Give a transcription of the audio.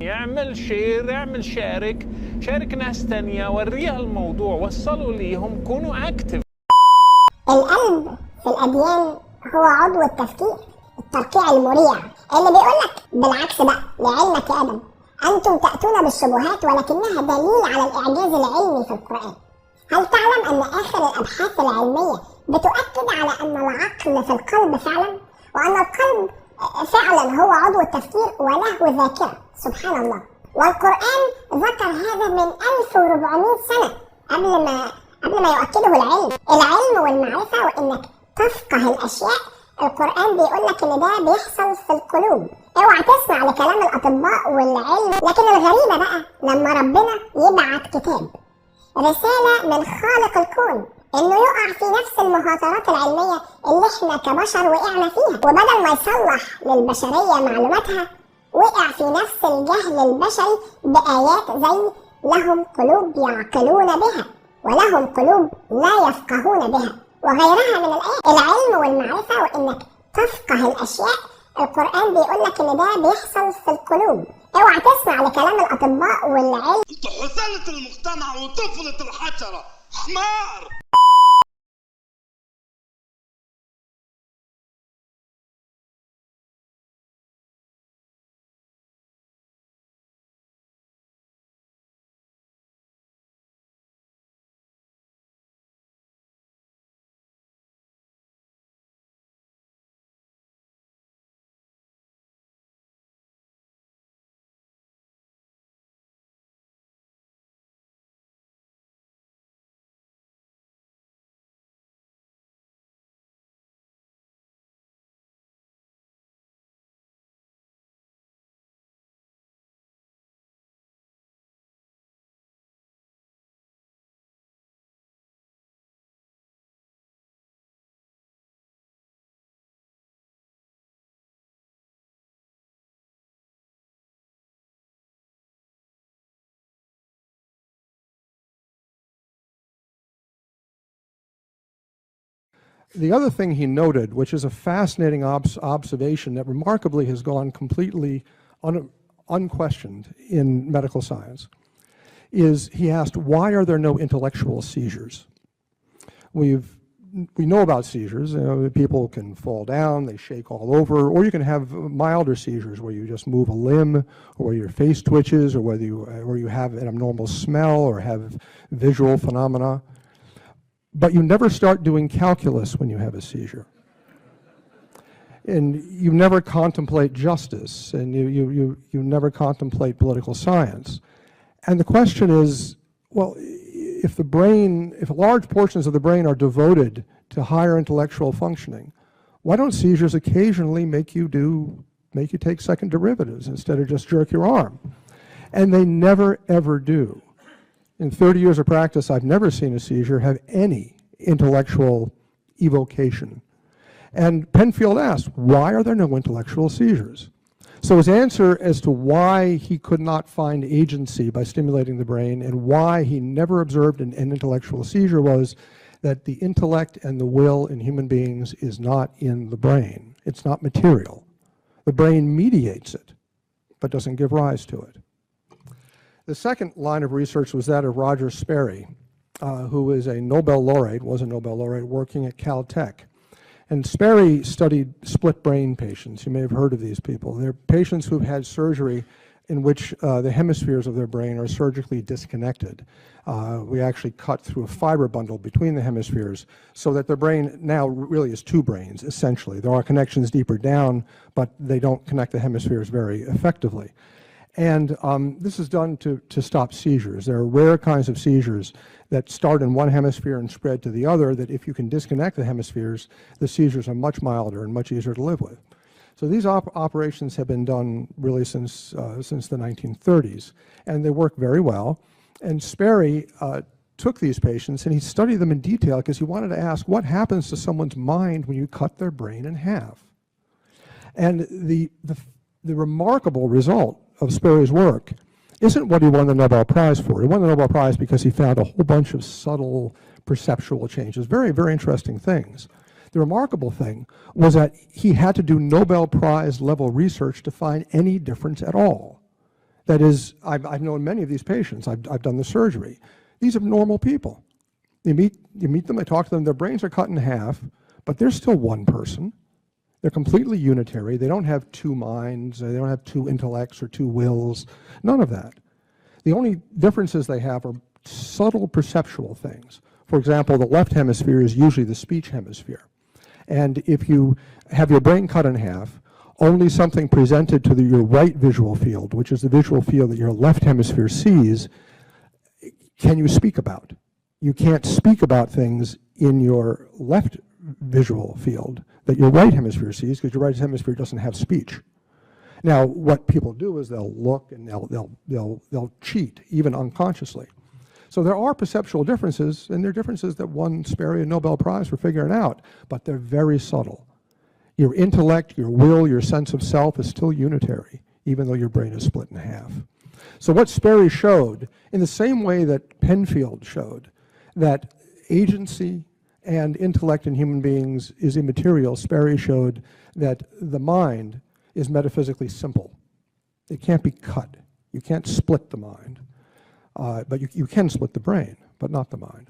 يعمل شير، اعمل شارك ناس تانية، وريها الموضوع، وصلوا ليهم، كونوا اكتف. القلب في الأديان هو عضو التفكير، الترقيع المريع اللي بيقولك بالعكس بقى لعلمك يا آدم أنتم تأتون بالشبهات ولكنها دليل على الإعجاز العلمي في القرآن. هل تعلم أن آخر الأبحاث العلمية بتؤكد على أن العقل في القلب فعلا، وأن القلب فعلا هو عضو التفكير وله ذاكرة؟ سبحان الله. والقرآن ذكر هذا من 1400 سنة قبل ما يؤكده العلم والمعرفة، وإنك تفقه الأشياء. القرآن بيقول لك إن ده بيحصل في القلوب. اوعى تسمع لكلام الأطباء والعلم. لكن الغريبة بقى لما ربنا يبعت كتاب، رسالة من خالق الكون، إنه يقع في نفس المهاترات العلمية اللي إحنا كبشر وقعنا فيها، وبدل ما يصلح للبشرية معلوماتها وقع في نفس الجهل البشري بآيات زي لهم قلوب يعقلون بها ولهم قلوب لا يفقهون بها وغيرها من الآيات. العلم والمعرفة وإنك تفقه الأشياء. القرآن بيقول لك إن ده بيحصل في القلوب. اوعى تسمع لكلام الأطباء والعلم. انتوا حثالة المجتمع وطفلة الحشرة، حمار. The other thing he noted, which is a fascinating observation that remarkably has gone completely unquestioned in medical science, is he asked, why are there no intellectual seizures? We know about seizures. People can fall down, they shake all over, or you can have milder seizures where you just move a limb, or where your face twitches, or whether you have an abnormal smell or have visual phenomena. But you never start doing calculus when you have a seizure. And you never contemplate justice, and you never contemplate political science. And the question is, well, if large portions of the brain are devoted to higher intellectual functioning, why don't seizures occasionally make you take second derivatives instead of just jerk your arm? And they never, ever do. In 30 years of practice, I've never seen a seizure have any intellectual evocation. And Penfield asked, why are there no intellectual seizures? So his answer as to why he could not find agency by stimulating the brain and why he never observed an intellectual seizure was that the intellect and the will in human beings is not in the brain. It's not material. The brain mediates it, but doesn't give rise to it. The second line of research was that of Roger Sperry, who is a Nobel laureate, was a Nobel laureate working at Caltech. And Sperry studied split brain patients. You may have heard of these people. They're patients who've had surgery in which the hemispheres of their brain are surgically disconnected. We actually cut through a fiber bundle between the hemispheres so that their brain now really is two brains, essentially. There are connections deeper down, but they don't connect the hemispheres very effectively. And this is done to stop seizures. There are rare kinds of seizures that start in one hemisphere and spread to the other, that if you can disconnect the hemispheres, the seizures are much milder and much easier to live with. So these operations have been done really since the 1930s, and they work very well. And Sperry took these patients and he studied them in detail because he wanted to ask what happens to someone's mind when you cut their brain in half. And the remarkable result of Sperry's work isn't what he won the Nobel Prize for. He won the Nobel Prize because he found a whole bunch of subtle perceptual changes, very, very interesting things. The remarkable thing was that he had to do Nobel Prize level research to find any difference at all. That is, I've known many of these patients. I've done the surgery. These are normal people. You meet them, I talk to them, their brains are cut in half, but they're still one person. They're completely unitary. They don't have two minds. They don't have two intellects or two wills. None of that. The only differences they have are subtle perceptual things. For example, the left hemisphere is usually the speech hemisphere. And if you have your brain cut in half, only something presented to your right visual field, which is the visual field that your left hemisphere sees, can you speak about. You can't speak about things in your left visual field that your right hemisphere sees, because your right hemisphere doesn't have speech. Now, what people do is they'll look and they'll cheat, even unconsciously. So there are perceptual differences, and they're differences that won Sperry a Nobel Prize for figuring out, but they're very subtle. Your intellect, your will, your sense of self is still unitary, even though your brain is split in half. So what Sperry showed, in the same way that Penfield showed, that agency and intellect in human beings is immaterial, Sperry showed that the mind is metaphysically simple. It can't be cut. You can't split the mind. But you can split the brain, but not the mind.